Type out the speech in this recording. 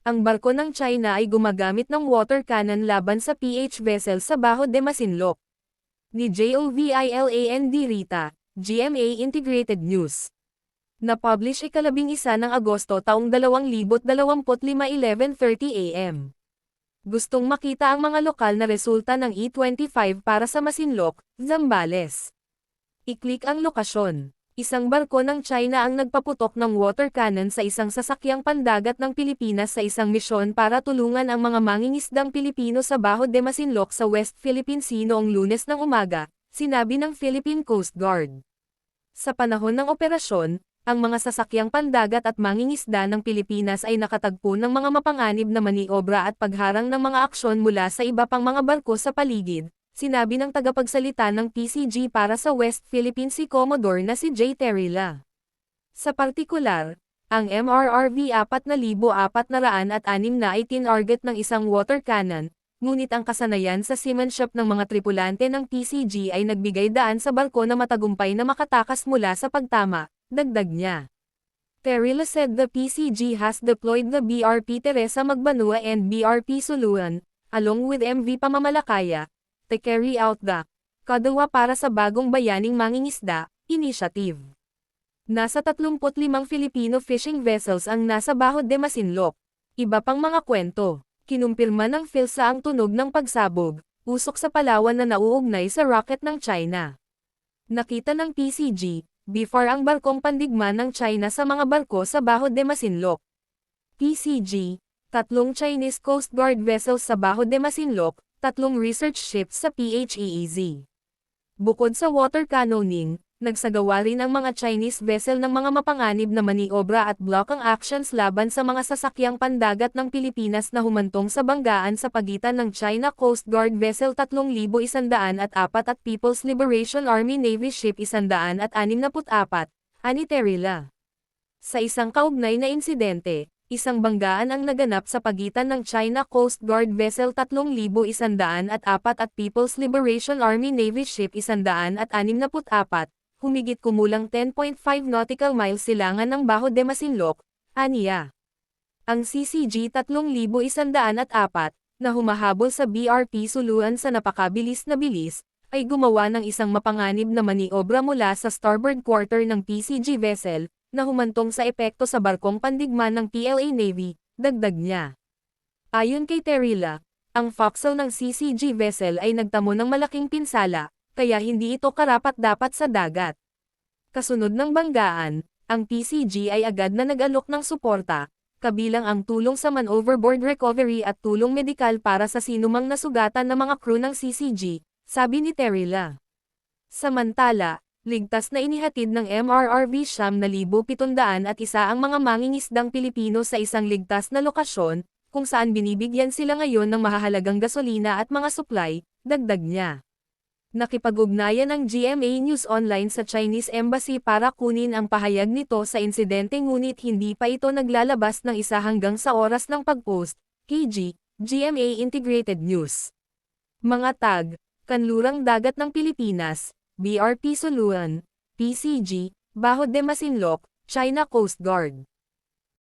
Ang barko ng China ay gumagamit ng water cannon laban sa PH vessel sa Baho de Masinloc. Ni Joviland Rita, GMA Integrated News. Na-publish ika-11 ng Agosto taong 2025 11:30 AM. Gustong makita ang mga lokal na resulta ng E25 para sa Masinloc, Zambales. I-click ang lokasyon. Isang barko ng China ang nagpaputok ng water cannon sa isang sasakyang pandagat ng Pilipinas sa isang misyon para tulungan ang mga mangingisdang Pilipino sa Baho de Masinloc sa West Philippine Sea noong Lunes ng umaga, sinabi ng Philippine Coast Guard. Sa panahon ng operasyon, ang mga sasakyang pandagat at mangingisda ng Pilipinas ay nakatagpo ng mga mapanganib na maniobra at pagharang ng mga aksyon mula sa iba pang mga barko sa paligid, sinabi ng tagapagsalita ng PCG para sa West Philippine Sea Commodore na si J. Terila. Sa partikular, ang MRRV 4406 na ay tinarget ng isang water cannon, ngunit ang kasanayan sa seamanship ng mga tripulante ng PCG ay nagbigay daan sa barko na matagumpay na makatakas mula sa pagtama, dagdag niya. Terila said the PCG has deployed the BRP Teresa Magbanua and BRP Suluan, along with MV Pamamalakaya, to carry out the Kadawa para sa bagong bayaning mangingisda initiative. Nasa 35 Filipino fishing vessels ang nasa Baho de Masinloc. Iba pang mga kwento. Kinumpirma ng PhilSA ang tunog ng pagsabog, usok sa Palawan na nauugnay sa rocket ng China. Nakita ng PCG, before ang barkong pandigma ng China sa mga barko sa Baho de Masinloc. PCG, 3 Chinese Coast Guard vessels sa Baho de Masinloc, 3 research ships sa PHEEZ. Bukod sa water cannoning, nagsagawa rin ang mga Chinese vessel ng mga mapanganib na maniobra at blockang actions laban sa mga sasakyang pandagat ng Pilipinas na humantong sa banggaan sa pagitan ng China Coast Guard Vessel 3104 at People's Liberation Army Navy Ship 164, ani Terila. Sa isang kaugnay na insidente, isang banggaan ang naganap sa pagitan ng China Coast Guard Vessel 3104 at People's Liberation Army Navy Ship 164, humigit kumulang 10.5 nautical miles silangan ng Baho de Masinloc, aniya. Ang CCG 3104, na humahabol sa BRP Suluan sa napakabilis na bilis, ay gumawa ng isang mapanganib na maniobra mula sa starboard quarter ng PCG vessel, na humantong sa epekto sa barkong pandigma ng PLA Navy, dagdag niya. Ayon kay Terila, ang forecastle ng CCG vessel ay nagtamo ng malaking pinsala, kaya hindi ito karapat-dapat sa dagat. Kasunod ng banggaan, ang PCG ay agad na nag-alok ng suporta, kabilang ang tulong sa man-overboard recovery at tulong medikal para sa sinumang nasugatan ng mga crew ng CCG, sabi ni Terila. Samantala, ligtas na inihatid ng MRRV 701 ang mga mangingisdang Pilipino sa isang ligtas na lokasyon, kung saan binibigyan sila ngayon ng mahahalagang gasolina at mga supply, dagdag niya. Nakipag-ugnayan ng GMA News Online sa Chinese Embassy para kunin ang pahayag nito sa insidente ngunit hindi pa ito naglalabas ng isa hanggang sa oras ng pag-post, KG, GMA Integrated News. Mga tag, Kanlurang Dagat ng Pilipinas, BRP Suluan, PCG, Baho de Masinloc, China Coast Guard.